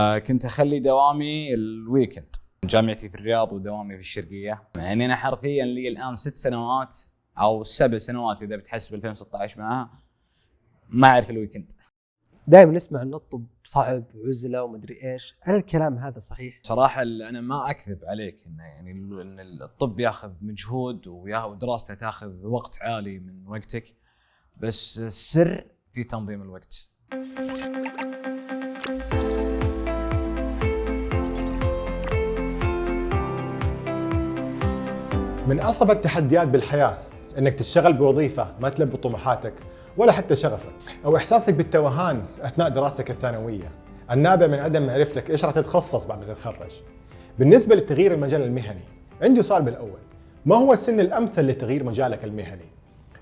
كنت اخلي دوامي الويكند، جامعتي في الرياض ودوامي في الشرقيه. يعني انا حرفيا لي الان 6 سنوات او 7 سنوات اذا بتحسب 2016 معها ما اعرف الويكند. دائما نسمع ان الطب صعب وعزله ومدري ايش، هل الكلام هذا صحيح؟ صراحه انا ما اكذب عليك انه يعني ان الطب ياخذ مجهود ودراسته تاخذ وقت عالي من وقتك، بس السر في تنظيم الوقت. من أصعب التحديات بالحياة إنك تشتغل بوظيفة ما تلبي طموحاتك ولا حتى شغفك، أو إحساسك بالتوهان أثناء دراستك الثانوية النابع من عدم معرفتك إيش راح تتخصص بعد ما تتخرج. بالنسبة لتغيير المجال المهني، عندي سؤال بالأول: ما هو السن الأمثل لتغيير مجالك المهني؟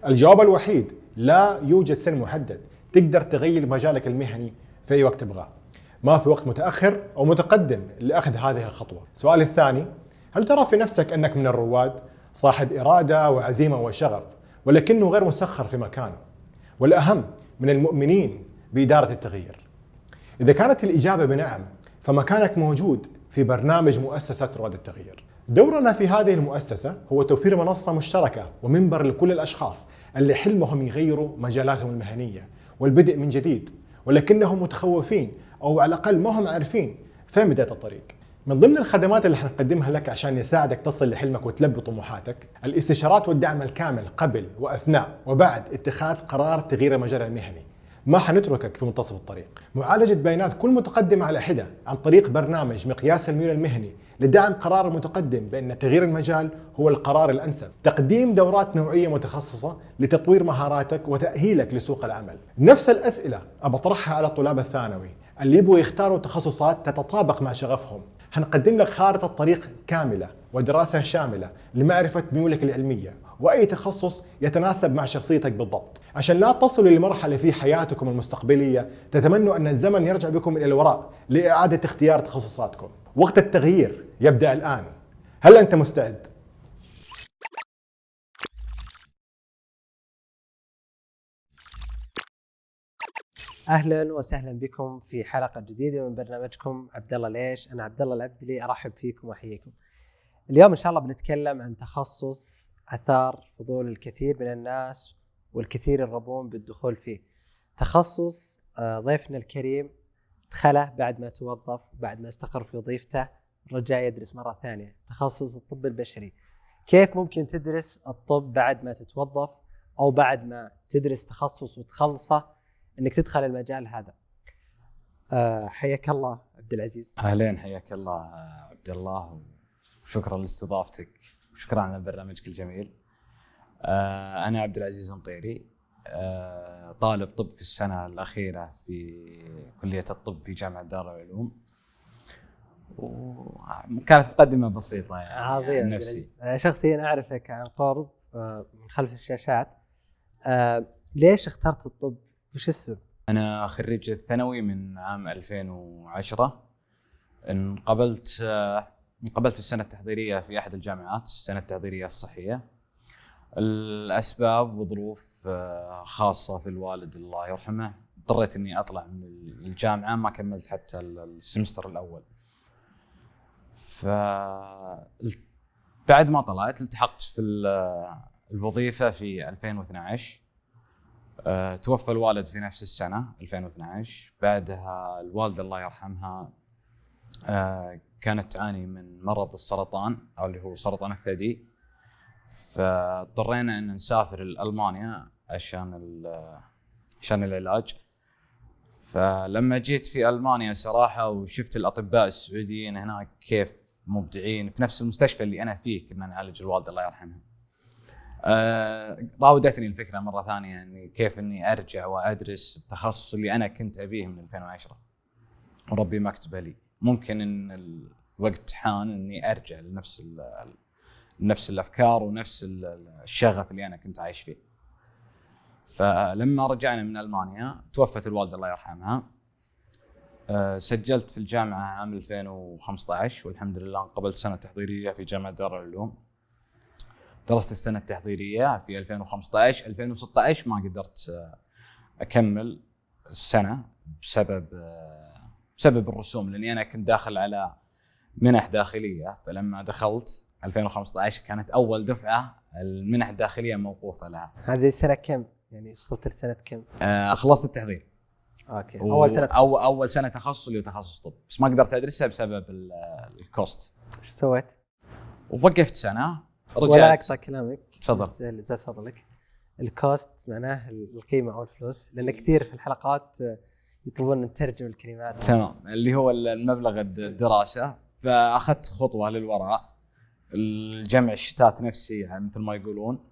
الجواب الوحيد: لا يوجد سن محدد، تقدر تغير مجالك المهني في أي وقت تبغاه. ما في وقت متأخر أو متقدم لأخذ هذه الخطوة. السؤال الثاني: هل ترى في نفسك أنك من الرواد صاحب إرادة وعزيمة وشغف، ولكنه غير مسخر في مكانه، والأهم من المؤمنين بإدارة التغيير؟ إذا كانت الإجابة بنعم، فمكانك موجود في برنامج مؤسسة رواد التغيير. دورنا في هذه المؤسسة هو توفير منصة مشتركة ومنبر لكل الأشخاص اللي حلمهم يغيروا مجالاتهم المهنية والبدء من جديد، ولكنهم متخوفين أو على الأقل ما هم عارفين فين بداية الطريق. من ضمن الخدمات اللي حنقدمها لك عشان يساعدك تصل لحلمك وتلبي طموحاتك، الاستشارات والدعم الكامل قبل وأثناء وبعد اتخاذ قرار تغيير المجال المهني. ما حنتركك في منتصف الطريق. معالجة بيانات كل متقدم على حدة عن طريق برنامج مقياس الميول المهني لدعم قرار المتقدم بأن تغيير المجال هو القرار الأنسب. تقديم دورات نوعية متخصصة لتطوير مهاراتك وتأهيلك لسوق العمل. نفس الأسئلة أطرحها على طلاب الثانوي اللي يبغوا يختاروا تخصصات تتطابق مع شغفهم. هنقدم لك خارطة طريق كاملة ودراسة شاملة لمعرفة ميولك العلمية وأي تخصص يتناسب مع شخصيتك بالضبط، عشان لا تصلوا لمرحلة في حياتكم المستقبلية تتمنوا أن الزمن يرجع بكم إلى الوراء لإعادة اختيار تخصصاتكم. وقت التغيير يبدأ الآن. هل أنت مستعد؟ اهلا وسهلا بكم في حلقه جديده من برنامجكم عبد الله ليش. انا عبد الله العبدلي، ارحب فيكم واحييكم. اليوم ان شاء الله بنتكلم عن تخصص اثار فضول الكثير من الناس والكثير يرغبون بالدخول فيه. تخصص ضيفنا الكريم دخله بعد ما توظف وبعد ما استقر في وظيفته رجع يدرس مره ثانيه، تخصص الطب البشري. كيف ممكن تدرس الطب بعد ما تتوظف او بعد ما تدرس تخصص وتخلصه انك تدخل المجال هذا؟ حياك الله عبد العزيز. اهلين، حياك الله عبد الله، وشكرا لاستضافتك وشكرا على برنامجك الجميل. انا عبد العزيز المطيري، طالب طب في السنه الاخيره في كليه الطب في جامعه دار العلوم، وكانت مقدمه بسيطه يعني عظيم. نفسي. شخصيا اعرفك عن قرب من خلف الشاشات. ليش اخترت الطب؟ وش السبب؟ أنا خريج الثانوي من عام 2010. انقبلت السنة التحضيرية في أحد الجامعات، السنة التحضيرية الصحية. الأسباب وظروف خاصة في الوالد الله يرحمه اضطريت إني أطلع من الجامعة، ما كملت حتى السمستر الأول. بعد ما طلعت التحقت في الوظيفة في 2012. توفى الوالد في نفس السنة 2012. بعدها الوالدة الله يرحمها كانت تعاني من مرض السرطان أو اللي هو سرطان الثدي، فاضطرينا أن نسافر لألمانيا عشان العلاج. فلما جيت في ألمانيا صراحة وشفت الأطباء السعوديين هناك كيف مبدعين، في نفس المستشفى اللي أنا فيه كنا نعالج الوالدة الله يرحمها، راودتني الفكرة مرة ثانية يعني كيف اني ارجع وادرس التخصص اللي انا كنت ابيه من 2010 وربي ما كتبه لي. ممكن ان الوقت حان اني ارجع لنفس الافكار ونفس الشغف اللي انا كنت عايش فيه. فلما رجعنا من المانيا توفت الوالدة الله يرحمها. سجلت في الجامعة عام 2015 والحمد لله انقبلت سنة تحضيرية في جامعة دار العلوم. درست السنة التحضيرية في 2015. 2016 ما قدرت أكمل السنة بسبب بسبب الرسوم، لاني انا كنت داخل على منح داخليه. فلما دخلت 2015 كانت اول دفعه المنح الداخليه موقوفه لها. هذه السنه كم؟ يعني وصلت لسنه كم؟ خلصت التحضير. اوكي. اول سنه اول سنه تخصص اللي هو تخصص طب، بس ما قدرت ادرسها بسبب الكوست. ايش سويت؟ ووقفت سنه، رجعت. ولا اقطع كلامك، تفضل. بس زاد فضلك. الكوست معناه القيمه او الفلوس، لان كثير في الحلقات يطلبون نترجم الكلمات. تمام، اللي هو المبلغ الدراسه. فاخذت خطوه للوراء، الجمع الشتات نفسي يعني مثل ما يقولون.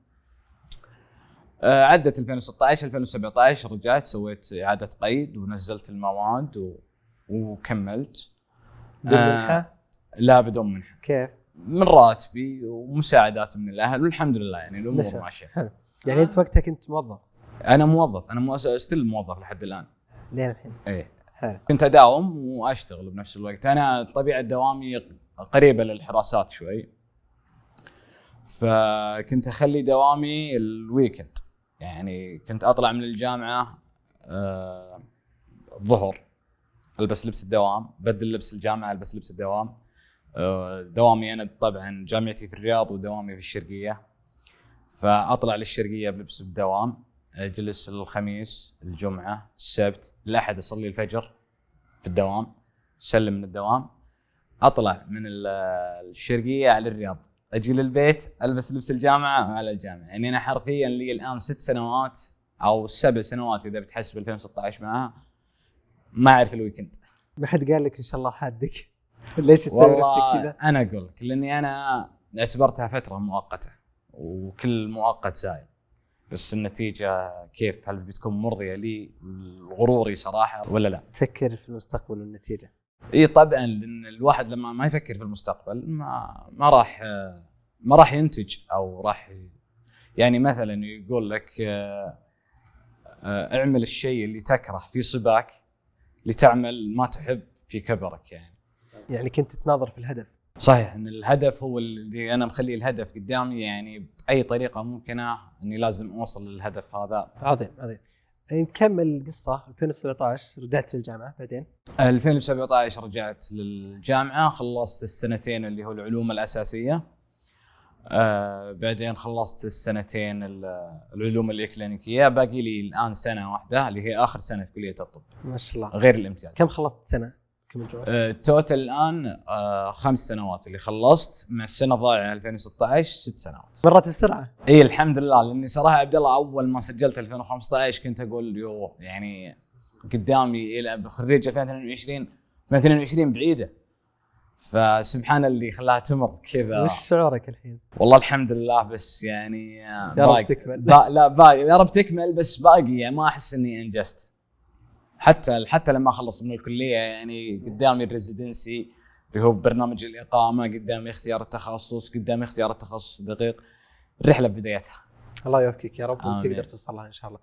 عدت 2016 2017 رجعت سويت اعاده قيد ونزلت المواد وكملت. بالمنحه؟ لا بدون منحه. كيف؟ من راتبي ومساعدات من الاهل، والحمد لله يعني الامور ماشيه. حلو. يعني انت وقتها كنت موظف؟ انا موظف، انا ستيل موظف لحد الان. لين الحين؟ ايه. حلو. كنت اداوم واشتغل بنفس الوقت. انا طبيعه دوامي قريبه للحراسات شوي، فكنت اخلي دوامي الويكند. يعني كنت اطلع من الجامعه الظهر، البس لبس الدوام، بدل لبس الجامعه، البس لبس الدوام. دوامي انا طبعا جامعتي في الرياض ودوامي في الشرقيه، فاطلع للشرقيه بلبس الدوام، اجلس الخميس الجمعه السبت الاحد اصلي الفجر في الدوام، سلم من الدوام، اطلع من الشرقيه على الرياض، اجي للبيت البس لبس الجامعه على الجامعه. يعني انا حرفيا لي الان 6 سنوات او 7 سنوات اذا بتحسب 2016 معها ما اعرف الويكند. ما حد قال لك ان شاء الله حادك؟ ليش تسوي نفسك كذا؟ انا اقول لك لاني انا اعتبرتها فتره مؤقته، وكل مؤقت زايد، بس النتيجه كيف، هل بتكون مرضيه لي غروري صراحه ولا لا؟ تفكر في المستقبل والنتيجه. اي طبعا، لان الواحد لما ما يفكر في المستقبل ما راح ينتج، او راح يعني مثلا يقول لك اعمل الشيء اللي تكره في صباك لتعمل ما تحب في كبرك. يعني كنت تناظر في الهدف. صحيح، ان الهدف هو اللي انا مخلي الهدف قدامي، يعني باي طريقه ممكنه اني لازم اوصل للهدف هذا. عظيم عظيم. نكمل القصه. 2017 رجعت للجامعه، بعدين 2017 رجعت للجامعه، خلصت السنتين اللي هو العلوم الاساسيه. بعدين خلصت السنتين العلوم الإكلينيكية، باقي لي الآن سنة واحدة اللي هي آخر سنة في كلية الطب. ما شاء الله. غير الامتياز. كم خلصت سنة؟ كم الجواب؟ التوتال الآن 5 سنوات اللي خلصت، مع السنة الضائعة 2016 6 سنوات. مرت بسرعة. اي الحمد لله، لاني صراحة عبد الله اول ما سجلت 2015 كنت اقول يو يعني قدامي الى خريج 2022 بعيدة، فسبحان اللي خلاها تمر كذا. وش شعورك الحين؟ والله الحمد لله، بس يعني يا رب تكمل. لا باقي يا رب تكمل، بس باقي يعني ما احس اني انجزت. حتى لما اخلص من الكليه يعني قدامي الريزيدنسي اللي هو برنامج الاقامه، قدامي اختيار التخصص، قدامي اختيار التخصص الدقيق. الرحله بدايتها. الله يوفقك يا رب وتقدر توصل لها ان شاء الله.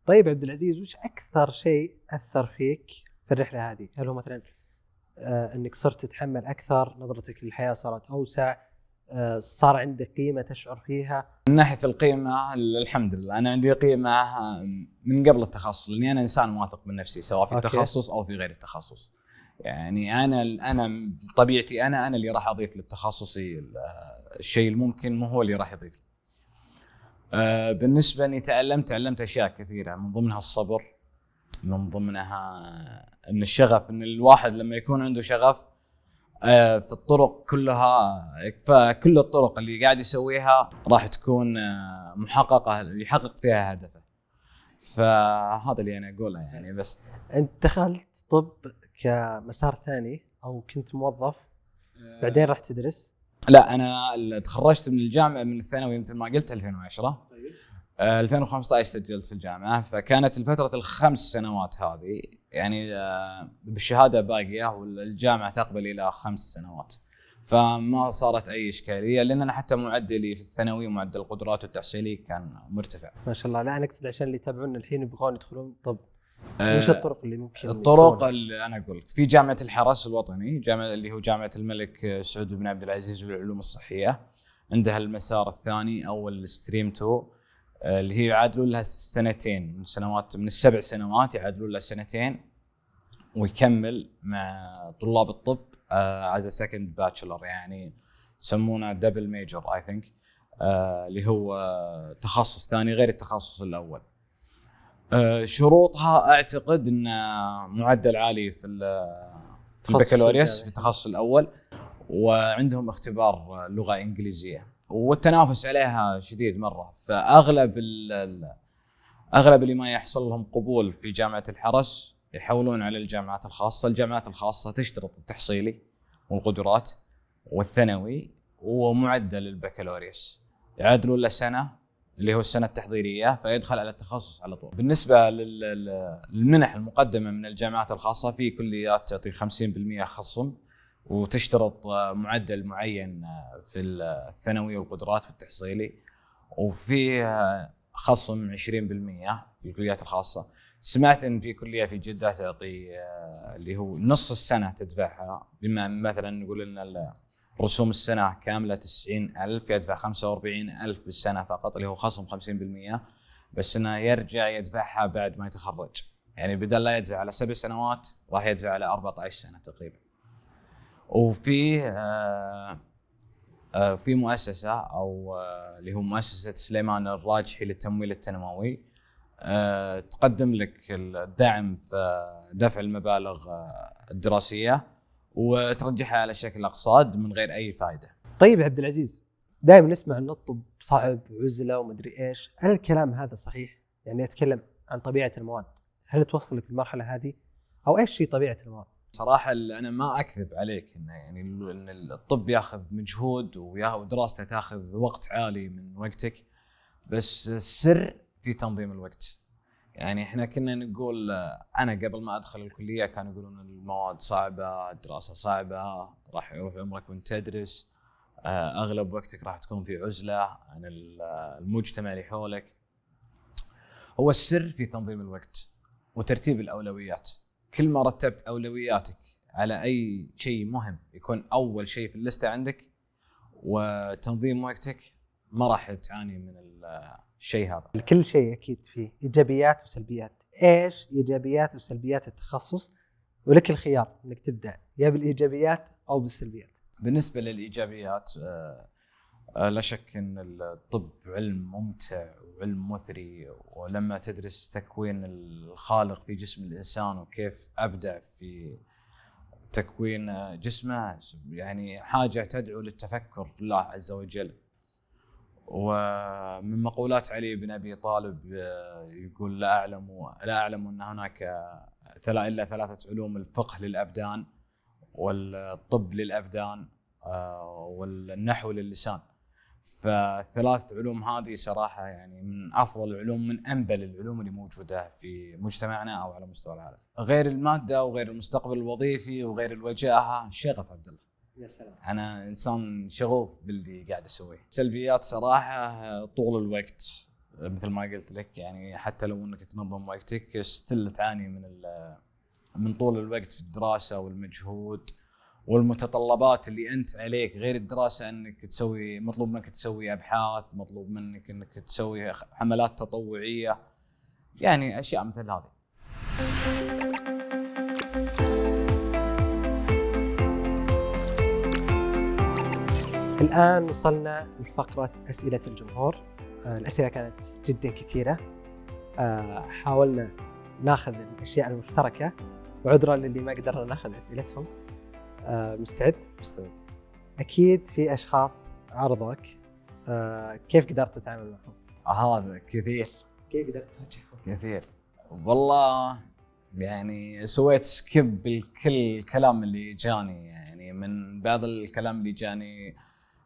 طيب عبد العزيز، وش اكثر شيء اثر فيك في الرحله هذه؟ هل هو مثلا انك صرت تتحمل اكثر، نظرتك للحياه صارت اوسع، صار عندك قيمه تشعر فيها؟ من ناحيه القيمه الحمد لله انا عندي قيمه من قبل التخصص، لاني انا انسان واثق من نفسي سواء في التخصص او في غير التخصص. يعني انا طبيعتي انا اللي راح اضيف للتخصصي الشيء الممكن، مو هو اللي راح يضيف. بالنسبه لي تعلمت اشياء كثيره، من ضمنها الصبر، من ضمنها ان الشغف، ان الواحد لما يكون عنده شغف في الطرق كلها، فكل الطرق اللي قاعد يسويها راح تكون محققه، يحقق فيها هدفه. فهذا اللي انا اقوله يعني. بس انت دخلت طب كمسار ثاني او كنت موظف بعدين رحت تدرس؟ لا، انا تخرجت من الجامعه من الثانوي مثل ما قلت 2010. 2015 سجلت في الجامعه، فكانت الفتره ال5 سنوات هذه يعني بالشهاده باقيه، والجامعه تقبل الى 5 سنوات، فما صارت اي اشكاليه، لان انا حتى معدلي في الثانوي ومعدل القدرات التحصيلي كان مرتفع. ما شاء الله. لا انا اقصد عشان اللي يتابعونا الحين يبغون يدخلون طب، وش الطرق اللي ممكن؟ الطرق اللي انا اقول لك في جامعه الحرس الوطني، جامعه اللي هو جامعه الملك سعود بن عبد العزيز للعلوم الصحيه، عندها المسار الثاني او الستريم 2 اللي هي يعادلون لها سنتين من ال7 سنوات، يعادلون لها 2 سنين، ويكمل مع طلاب الطب as a second bachelor، يعني يسمونه دبل ميجر اي ثينك، اللي هو تخصص ثاني غير التخصص الاول. شروطها اعتقد ان معدل عالي في البكالوريوس في التخصص الاول، وعندهم اختبار لغه انجليزيه، والتنافس عليها شديد مره. فاغلب اغلب اللي ما يحصل لهم قبول في جامعه الحرس يحولون على الجامعات الخاصه. الجامعات الخاصه تشترط التحصيلي والقدرات والثانوي ومعدل البكالوريوس، يعادلون له سنه اللي هو السنه التحضيريه، فيدخل على التخصص على طول. بالنسبه للمنح المقدمه من الجامعات الخاصه، في كليات تعطي 50% خصم، وتشترط معدل معين في الثانوي والقدرات والتحصيلي، وفي خصم 20% في الكليات الخاصه. سمعت ان في كليه في جده تعطي اللي هو نص السنه تدفعها، بما مثلا نقول ان رسوم السنه كامله 90,000، يدفع 45,000 بالسنه فقط، اللي هو خصم 50%، بس انه يرجع يدفعها بعد ما يتخرج. يعني بدل لا يدفع على 7 سنوات راح يدفع على 14 سنه تقريبا. وفي في مؤسسه او اللي هو مؤسسه سليمان الراجحي للتمويل التنموي، تقدم لك الدعم في دفع المبالغ الدراسيه وترجحها على شكل اقساط من غير اي فائده. طيب عبد العزيز، دائما نسمع ان الطب صعب وعزله ومدري ايش، هل الكلام هذا صحيح؟ يعني اتكلم عن طبيعه المواد، هل توصلك للمرحله هذه او ايش في طبيعه المواد؟ صراحه انا ما اكذب عليك انه يعني ان الطب ياخذ مجهود ودراسته تاخذ وقت عالي من وقتك، بس السر في تنظيم الوقت. يعني احنا كنا نقول، انا قبل ما ادخل الكليه كانوا يقولون المواد صعبه، الدراسه صعبه، راح يروح عمرك وانت تدرس، اغلب وقتك راح تكون في عزله عن المجتمع اللي حولك. هو السر في تنظيم الوقت وترتيب الاولويات. كل ما رتبت اولوياتك على اي شيء مهم يكون اول شيء في الليسته عندك، وتنظيم وقتك، ما راح تعاني من الشيء هذا. الكل شيء اكيد فيه ايجابيات وسلبيات، ايش ايجابيات وسلبيات التخصص؟ ولك الخيار انك تبدا يا بالايجابيات او بالسلبيات. بالنسبه للايجابيات، لا شك ان الطب علم ممتع وعلم مثري، ولما تدرس تكوين الخالق في جسم الانسان وكيف ابدع في تكوين جسمه، يعني حاجه تدعو للتفكر في الله عز وجل. ومن مقولات علي بن ابي طالب يقول: لا اعلم ان هناك الا 3 علوم: الفقه للابدان، والطب للابدان، والنحو للسان. فالثلاث علوم هذه صراحه يعني من افضل العلوم، من انبل العلوم اللي موجوده في مجتمعنا او على مستوى العالم. غير الماده وغير المستقبل الوظيفي وغير الوجاهه، الشغف. عبد الله، يا سلام، أنا إنسان شغوف باللي قاعد أسويه. سلبيات صراحة طول الوقت، مثل ما قلت لك، يعني حتى لو أنك تنظم وقتك ستيل تعاني من طول الوقت في الدراسة والمجهود والمتطلبات اللي أنت عليك. غير الدراسة أنك مطلوب منك تسوي أبحاث، مطلوب منك أنك تسوي حملات تطوعية، يعني أشياء مثل هذه. الآن وصلنا لفقرة أسئلة الجمهور. الأسئلة كانت جدا كثيرة، حاولنا ناخذ الأشياء المشتركة، وعذرا للي ما قدرنا ناخذ أسئلتهم. مستعد؟ مستوعب. أكيد في أشخاص عرضوك، كيف قدرت تتعامل معهم؟ هذا كثير. كيف قدرت تواجههم؟ كثير والله. يعني سويت سكيب لكل الكلام اللي جاني. يعني من بعض الكلام اللي جاني: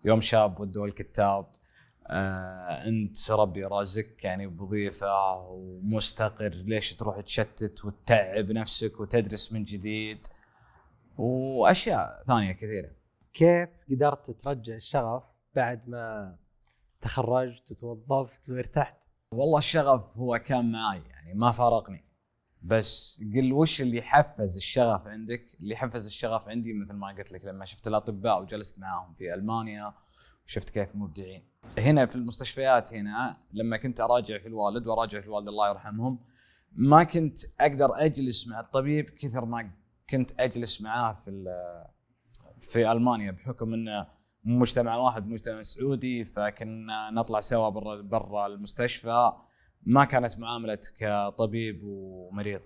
يوم شاب ودوا الكتاب، انت ربي رازقك يعني بوظيفه ومستقر، ليش تروح تشتت وتتعب نفسك وتدرس من جديد، واشياء ثانيه كثيره. كيف قدرت ترجع الشغف بعد ما تخرجت وتوظفت وارتحت؟ والله الشغف هو كان معي، يعني ما فارقني. بس قل وش اللي يحفز الشغف عندك؟ اللي يحفز الشغف عندي مثل ما قلت لك، لما شفت الأطباء وجلست معاهم في ألمانيا وشفت كيف مبدعين. هنا في المستشفيات، هنا لما كنت أراجع في الوالد وأراجع في الوالد الله يرحمهم، ما كنت أقدر أجلس مع الطبيب كثر ما كنت اجلس معاه في المانيا، بحكم انه مجتمع واحد، مجتمع سعودي، فكنا نطلع سوا برا المستشفى. ما كانت معاملة كطبيب ومريض،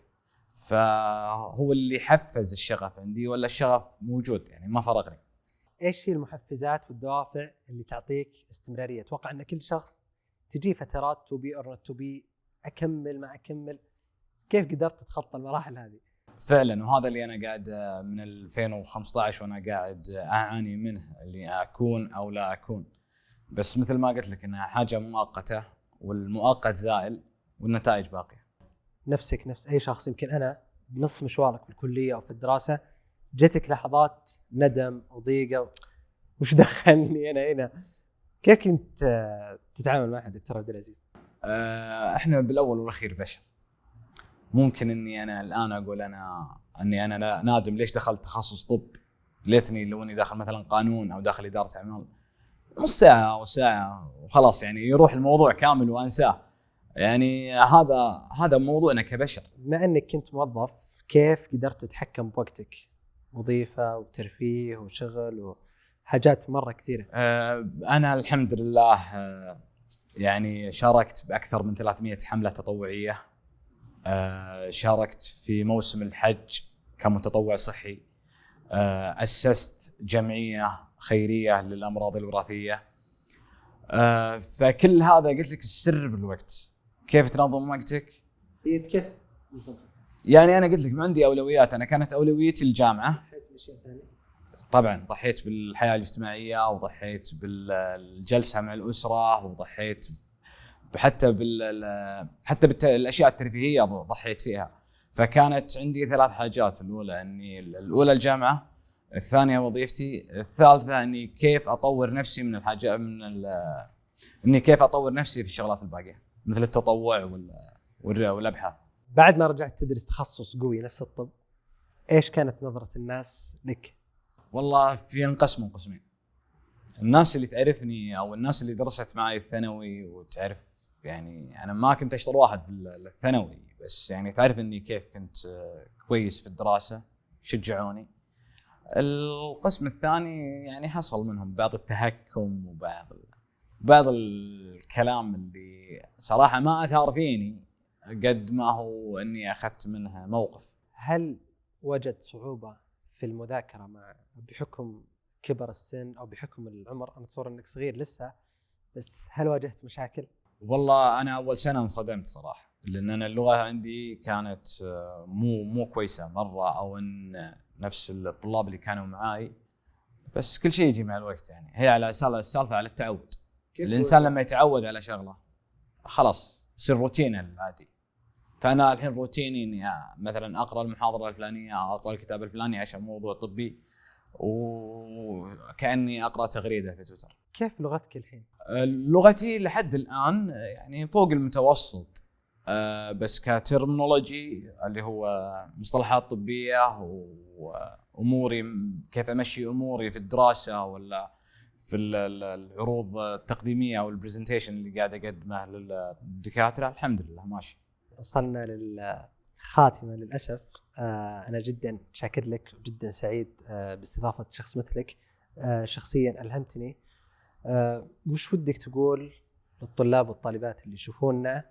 فهو اللي حفز الشغف عندي، ولا الشغف موجود يعني ما فرقني. ايش هي المحفزات والدوافع اللي تعطيك استمراريه؟ اتوقع ان كل شخص تجي فترات تو بي اور نوت تو بي، اكمل ما اكمل. كيف قدرت تتخطى المراحل هذه؟ فعلا، وهذا اللي انا قاعد من 2015 وانا قاعد اعاني منه، اللي اكون او لا اكون. بس مثل ما قلت لك انها حاجه مؤقته، والمؤقت زائل والنتائج باقيه. نفس اي شخص. يمكن انا بنص مشوارك في الكليه او في الدراسه جتك لحظات ندم وضيقه، وش دخلني انا هنا؟ كيف كنت تتعامل معها دكتور عبد العزيز؟ احنا بالاول والاخير بشر. ممكن اني انا الان اقول اني انا نادم ليش دخلت تخصص طب، ليتني لو اني داخل مثلا قانون او داخل اداره اعمال، نص ساعه او ساعه وخلاص يعني يروح الموضوع كامل وانساه. يعني هذا موضوعنا كبشر. بما انك كنت موظف، كيف قدرت تتحكم بوقتك؟ وظيفه وترفيه وشغل وحاجات مره كثيره. انا الحمد لله يعني شاركت باكثر من 300 حمله تطوعيه. شاركت في موسم الحج كمتطوع صحي. أسست جمعية خيرية للأمراض الوراثية. فكل هذا قلت لك السر بالوقت. كيف تنظم وقتك؟ كيف؟ يعني أنا قلت لك ما عندي أولويات. أنا كانت أولويتي الجامعة. طبعا ضحيت بالحياة الاجتماعية، وضحيت بالجلسة مع الأسرة، وضحيت حتى بالاشياء الترفيهيه ضحيت فيها. فكانت عندي 3 حاجات. الاولى الجامعه، الثانيه وظيفتي، الثالثه اني كيف اطور نفسي من الحاجه اني كيف اطور نفسي في الشغلات الباقيه مثل التطوع والابحاث. بعد ما رجعت تدرس تخصص قوي نفس الطب، ايش كانت نظره الناس لك؟ والله في انقسموا قسمين. الناس اللي تعرفني او الناس اللي درست معي الثانوي وتعرف، يعني أنا ما كنت أشطر واحد بالثانوي، بس يعني تعرف إني كيف كنت كويس في الدراسة، شجعوني. القسم الثاني يعني حصل منهم بعض التهكم وبعض الكلام اللي صراحة ما أثار فيني قد ما هو إني أخذت منها موقف. هل وجدت صعوبة في المذاكرة بحكم كبر السن أو بحكم العمر؟ أنا أتصور إنك صغير لسه، بس هل واجهت مشاكل؟ والله أنا أول سنة انصدمت صراحة، لأن أنا اللغة عندي كانت مو كويسة مرة، أو إن نفس الطلاب اللي كانوا معاي. بس كل شيء يجي مع الوقت، يعني هي على السالفة على التعود. الإنسان لما يتعود على شغلة خلاص يصير روتينه العادي. فأنا الحين روتيني إني مثلا أقرأ المحاضرة الفلانية أو أقرأ الكتاب الفلاني عشان موضوع طبي، وكأني أقرأ تغريدة في تويتر. كيف لغتك الحين؟ لغتي لحد الآن يعني فوق المتوسط، بس كترمينولوجي اللي هو مصطلحات طبية وأموري، كيف أمشي أموري في الدراسة ولا في العروض التقديمية أو البرزنتيشن اللي قاعد أقدمه للدكاترة، الحمد لله ماشي. وصلنا للخاتمة للأسف. أنا جدا شاكر لك وجدا سعيد باستضافة شخص مثلك. شخصيا ألهمتني. وش ودك تقول للطلاب والطالبات اللي يشوفوننا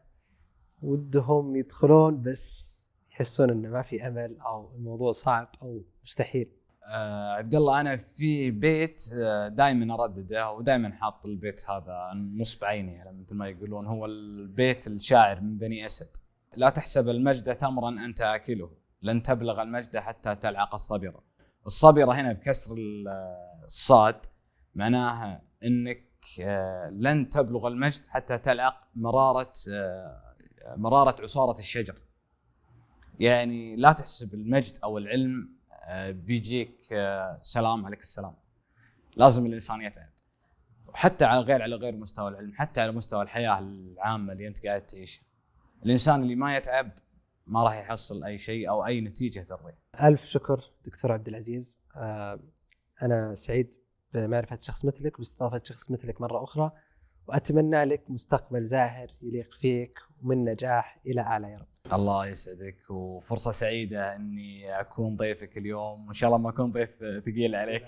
ودهم يدخلون بس يحسون انه ما في امل او الموضوع صعب او مستحيل؟ عبد الله، انا في بيت دائما اردده، ودائما حاط البيت هذا نصب عيني، مثل ما يقولون هو البيت الشاعر من بني اسد: لا تحسب المجد تمرا انت اكله، لن تبلغ المجد حتى تلعق الصبر. الصبر هنا بكسر الصاد، معناها انك لن تبلغ المجد حتى تلعق مرارة عصارة الشجر. يعني لا تحسب المجد او العلم بيجيك سلام عليك السلام. لازم الانسان يتعب، وحتى على غير مستوى العلم، حتى على مستوى الحياة العامة اللي انت قاعد تعيشها. الانسان اللي ما يتعب ما راح يحصل اي شيء او اي نتيجة ترضيه. الف شكر دكتور عبد العزيز. انا سعيد بمعرفة شخص مثلك واستضافة شخص مثلك مرة أخرى، وأتمنى لك مستقبل زاهر يليق فيك ومن نجاح إلى أعلى يا رب. الله يسعدك، وفرصة سعيدة اني اكون ضيفك اليوم، وان شاء الله ما اكون ضيف ثقيل عليك.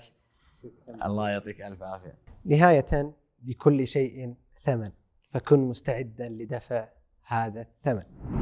الله يعطيك الف عافية. نهاية، لكل شيء ثمن، فكن مستعدا لدفع هذا الثمن.